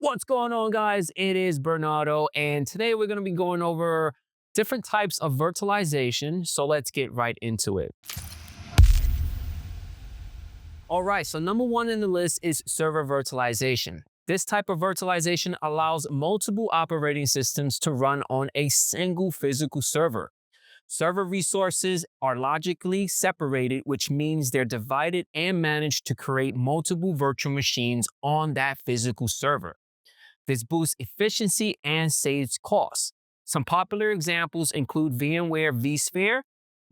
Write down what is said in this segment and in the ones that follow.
What's going on, guys? It is Bernardo, and today we're going to be going over different types of virtualization. So let's get right into it. All right, so number one in the list is server virtualization. This type of virtualization allows multiple operating systems to run on a single physical server. Server resources are logically separated, which means they're divided and managed to create multiple virtual machines on that physical server. This boosts efficiency and saves costs. Some popular examples include VMware vSphere,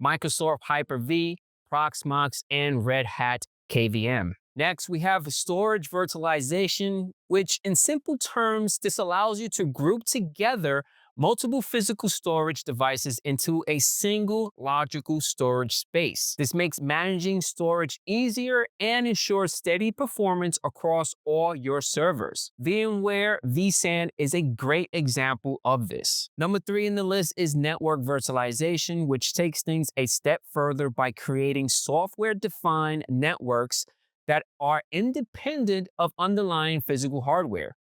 Microsoft Hyper-V, Proxmox, and Red Hat KVM. Next, we have storage virtualization, which in simple terms, this allows you to group together multiple physical storage devices into a single logical storage space. This makes managing storage easier and ensures steady performance across all your servers. VMware vSAN is a great example of this. Number three in the list is network virtualization, which takes things a step further by creating software-defined networks that are independent of underlying physical hardware.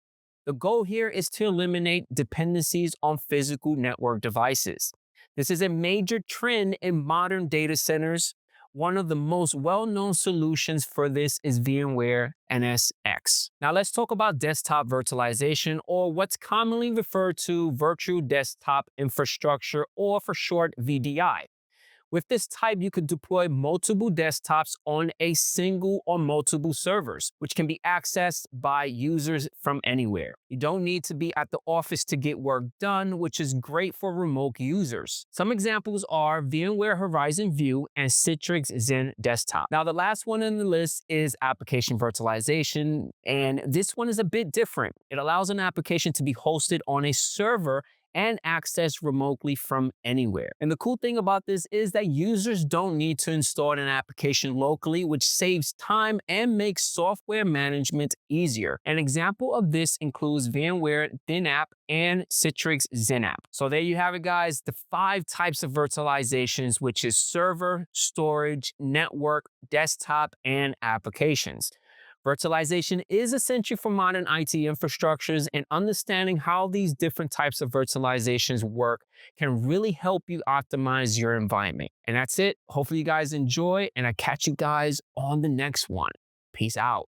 The goal here is to eliminate dependencies on physical network devices. This is a major trend in modern data centers. One of the most well-known solutions for this is VMware NSX. Now let's talk about desktop virtualization, or what's commonly referred to virtual desktop infrastructure, or for short VDI. With this type, you could deploy multiple desktops on a single or multiple servers, which can be accessed by users from anywhere. You don't need to be at the office to get work done, which is great for remote users. Some examples are VMware Horizon View and Citrix Zen Desktop. Now, the last one on the list is application virtualization, and this one is a bit different. It allows an application to be hosted on a server and accessed remotely from anywhere. And the cool thing about this is that users don't need to install an application locally, which saves time and makes software management easier. An example of this includes VMware ThinApp and Citrix ZenApp. So there you have it, guys, the 5 types of virtualizations, which is server, storage, network, desktop, and applications. Virtualization is essential for modern IT infrastructures, and understanding how these different types of virtualizations work can really help you optimize your environment. And that's it. Hopefully you guys enjoy, and I catch you guys on the next one. Peace out.